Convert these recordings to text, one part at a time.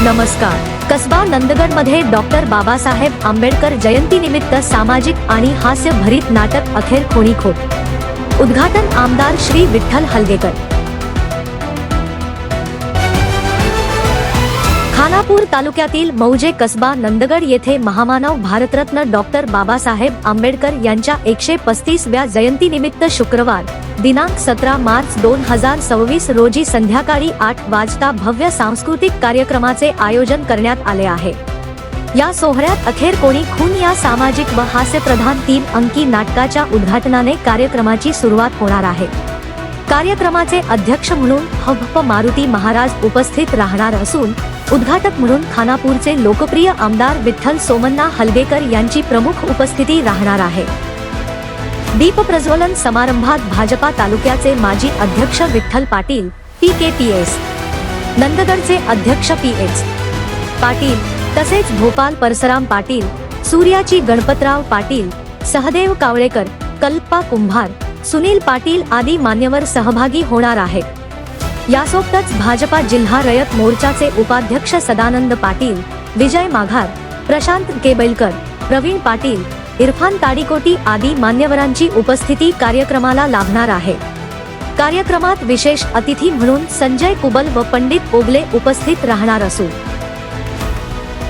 नमस्कार। कसबा नंदगडमध्ये डॉक्टर बाबासाहेब आंबेडकर जयंतीनिमित्त सामाजिक आणि हास्यभरित नाटक अखेर कोणीखोट। उद्घाटन आमदार श्री विठ्ठल हलगेकर। खानापूर तालुक्यातील मौजे कसबा नंदगड येथे महामानव भारतरत्न डॉक्टर बाबासाहेब आंबेडकर यांच्या 135व्या जयंतीनिमित्त शुक्रवार दिनांक 17 मार्च 2026 रोजी संध्याकाळी 8 वाजता भव्य सांस्कृतिक कार्यक्रमाचे आयोजन करण्यात आले आहे। या सोहळ्यात अखेर कोणी खून या सामाजिक व हास्यप्रधान 3 अंकी नाटकाच्या उद्घाटनाने कार्यक्रमाची सुरुवात होणार आहे। कार्यक्रमाचे अध्यक्ष म्हणून हभ मारुती महाराज उपस्थित राहणार असून उद्घाटक म्हणून खानापूरचे लोकप्रिय आमदार विठ्ठल सोमण्णा हलगेकर यांची प्रमुख उपस्थिती राहणार आहे। दीप प्रज्वलन समारंभात भाजपा तालुक्याचे माजी अध्यक्ष विठ्ठल पाटील PKPS, नंदगडचे अध्यक्ष PH पाटील तसेच भोपाल परसराम पाटील, सूर्याची गणपतराव पाटील, सहदेव कावळेकर, कल्पा कुंभार, सुनील पाटील आदी मान्यवर सहभागी होणार आहेत। यासोबतच भाजपा जिल्हा रयत मोर्चाचे उपाध्यक्ष सदानंद पाटील, विजय माघार, प्रशांत केबलकर, प्रवीण पाटील, इरफान ताडीकोटी आदी मान्यवरांची उपस्थिती कार्यक्रमाला लाभणार आहे। कार्यक्रमात विशेष अतिथी म्हणून संजय कुबल व पंडित ओगले उपस्थित राहणार असून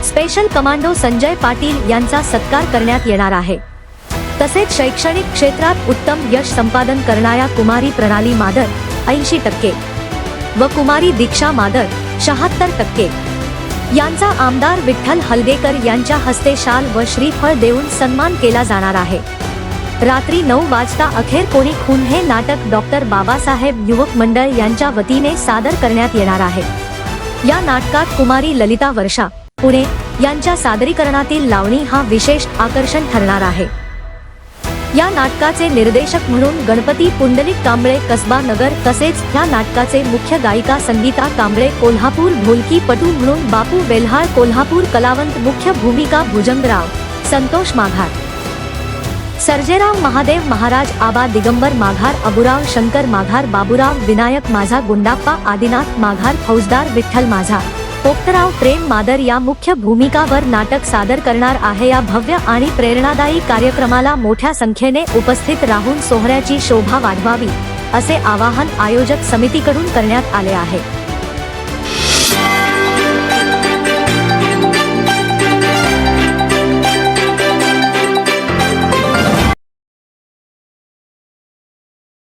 स्पेशल कमांडो संजय पाटील यांचा सत्कार करण्यात येणार आहे। तसेच शैक्षणिक क्षेत्रात उत्तम यश संपादन करणाऱ्या कुमारी प्रणाली मादर 80% व कुमारी दीक्षा मादर 76% यांचा आमदार विठ्ठल हलगेकर यांच्या हस्ते शाल व श्रीफळ देऊन सन्मान केला जाणार आहे। रात्री 9 वाजता अखेर कोणी खून हे नाटक डॉक्टर बाबासाहेब युवक मंडळ यांच्या वतीने सादर करण्यात येणार आहे। या नाटकात कुमारी ललिता वर्षा पुणे यांच्या सादरीकरणातील लावणी हा विशेष आकर्षण ठरणार आहे। या नाटकाचे निर्देशक म्हणून गणपती पुंडलिक कांबळे कसबा नगर तसेच या नाटकाचे मुख्य गायिका संगीता कांबळे कोल्हापूर, ढोलकी पटू म्हणून बापू वेल्हाळ कोल्हापूर, कलावंत मुख्य भूमिका भुजंगराव संतोष माघार, सर्जेराव महादेव महाराज, आबा दिगंबर माघार, अबुराव शंकर माघार, बाबूराव विनायक माझा, गुंडाप्पा आदिनाथ माघार, फौजदार विठ्ठल माझा, पोपटराव प्रेम मादर या मुख्य भूमिकावर नाटक सादर करणार आहे। या भव्य आणि प्रेरणादायी कार्यक्रमाला मोठ्या संख्येने उपस्थित राहून सोहळ्याची शोभा वाढवावी असे आवाहन आयोजक समितीकडून करण्यात आले आहे।